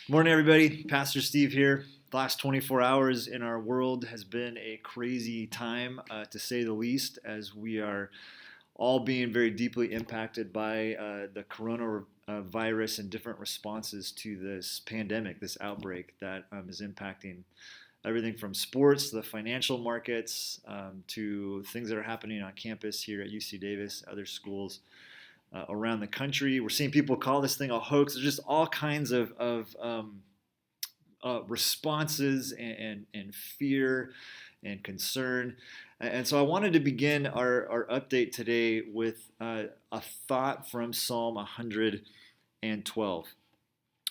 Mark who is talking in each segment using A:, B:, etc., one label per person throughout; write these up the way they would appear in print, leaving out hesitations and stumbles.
A: Morning, everybody. Pastor Steve here. The last 24 hours in our world has been a crazy time, to say the least, as we are all being very deeply impacted by the coronavirus and different responses to this pandemic, this outbreak that is impacting everything from sports to the financial markets to things that are happening on campus here at UC Davis, other schools around the country. We're seeing people call this thing a hoax. There's just all kinds of responses and fear and concern. And so I wanted to begin our update today with a thought from Psalm 112.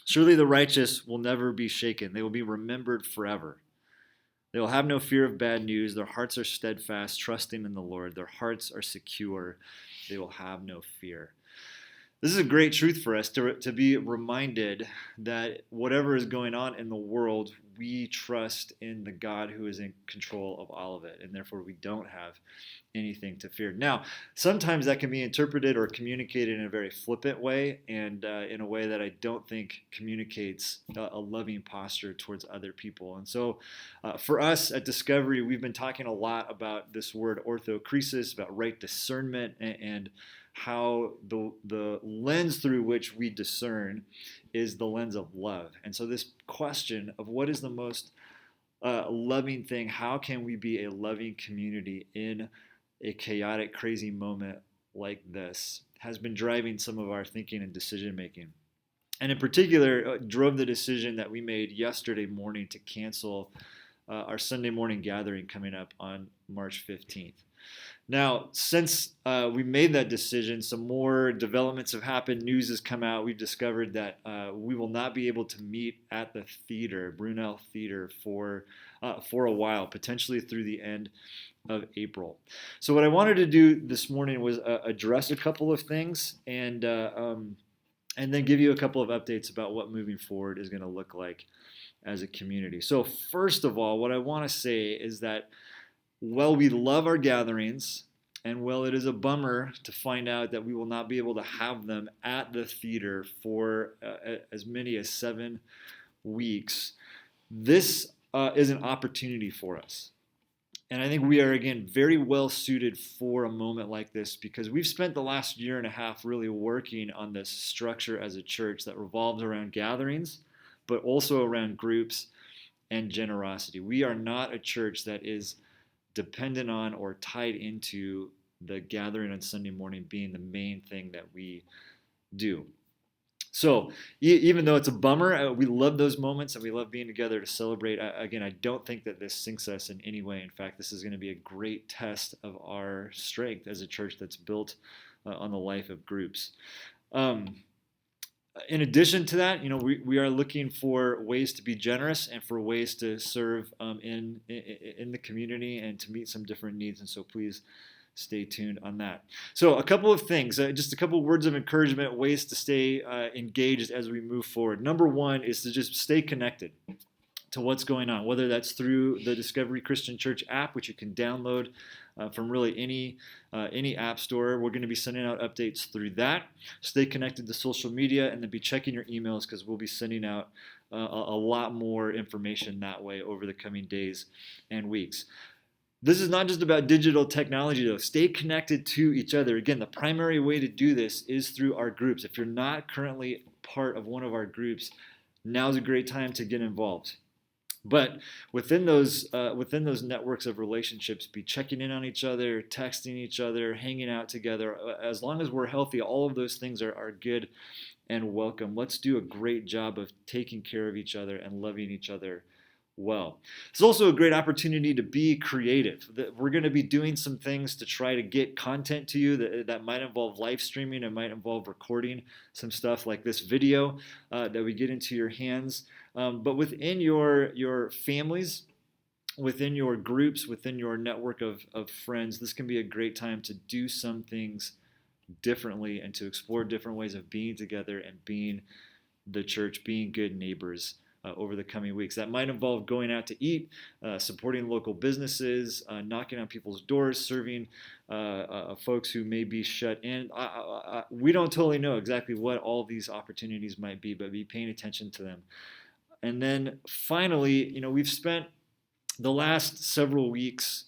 A: Surely the righteous will never be shaken. They will be remembered forever. They will have no fear of bad news. Their hearts are steadfast, trusting in the Lord. Their hearts are secure. They will have no fear. This is a great truth for us to be reminded that whatever is going on in the world, we trust in the God who is in control of all of it, and therefore we don't have anything to fear. Now, sometimes that can be interpreted or communicated in a very flippant way, and in a way that I don't think communicates a loving posture towards other people. And so for us at Discovery, we've been talking a lot about this word orthokrisis, about right discernment, and how the lens through which we discern is the lens of love. And so this question of what is the most loving thing, how can we be a loving community in a chaotic, crazy moment like this, has been driving some of our thinking and decision making. And in particular, drove the decision that we made yesterday morning to cancel our Sunday morning gathering coming up on March 15th. Now, since we made that decision, some more developments have happened. News has come out. We've discovered that we will not be able to meet at the theater, Brunel Theater, for a while, potentially through the end of April. So what I wanted to do this morning was address a couple of things and then give you a couple of updates about what moving forward is going to look like as a community. So first of all, what I want to say is that while we love our gatherings, and while it is a bummer to find out that we will not be able to have them at the theater for as many as 7 weeks, this is an opportunity for us. And I think we are, again, very well suited for a moment like this because we've spent the last year and a half really working on this structure as a church that revolves around gatherings, but also around groups and generosity. We are not a church that is dependent on or tied into the gathering on Sunday morning being the main thing that we do. So even though it's a bummer, we love those moments and we love being together to celebrate. Again, I don't think that this sinks us in any way. In fact, this is going to be a great test of our strength as a church that's built on the life of groups. In addition to that, we are looking for ways to be generous and for ways to serve in the community and to meet some different needs. And so please stay tuned on that. So a couple of things, just a couple of words of encouragement, ways to stay engaged as we move forward. Number one is to just stay connected to what's going on, whether that's through the Discovery Christian Church app, which you can download from really any app store. We're going to be sending out updates through that. Stay connected to social media and then be checking your emails because we'll be sending out a lot more information that way over the coming days and weeks. This is not just about digital technology, though. Stay connected to each other. Again, the primary way to do this is through our groups. If you're not currently part of one of our groups, now's a great time to get involved. But within those networks of relationships, be checking in on each other, texting each other, hanging out together. As long as we're healthy, all of those things are good and welcome. Let's do a great job of taking care of each other and loving each other well. It's also a great opportunity to be creative. We're going to be doing some things to try to get content to you that might involve live streaming. It might involve recording some stuff like this video that we get into your hands. But within your families, within your groups, within your network of friends, this can be a great time to do some things differently and to explore different ways of being together and being the church, being good neighbors over the coming weeks. That might involve going out to eat, supporting local businesses, knocking on people's doors, serving folks who may be shut in. We don't totally know exactly what all these opportunities might be, but be paying attention to them And then finally, we've spent the last several weeks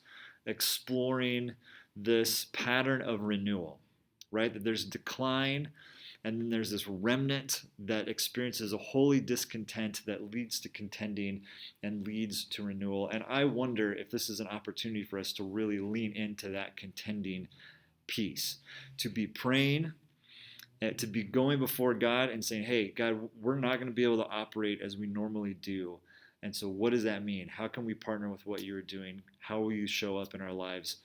A: exploring this pattern of renewal, right? That there's decline, and then there's this remnant that experiences a holy discontent that leads to contending and leads to renewal. And I wonder if this is an opportunity for us to really lean into that contending piece, to be praying, to be going before God and saying, hey, God, we're not going to be able to operate as we normally do. And so, what does that mean? How can we partner with what you're doing? How will you show up in our lives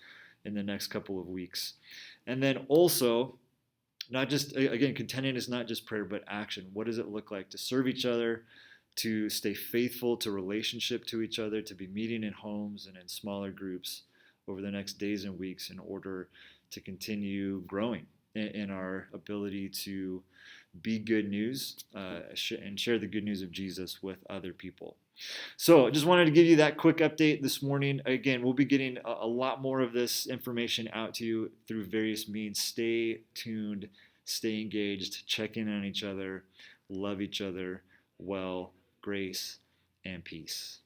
A: in the next couple of weeks? And then also, not just, again, contending is not just prayer, but action. What does it look like to serve each other, to stay faithful to relationship to each other, to be meeting in homes and in smaller groups over the next days and weeks in order to continue growing in our ability to be good news and share the good news of Jesus with other people. So I just wanted to give you that quick update this morning. Again, we'll be getting a lot more of this information out to you through various means. Stay tuned, stay engaged, check in on each other, love each other well, grace and peace.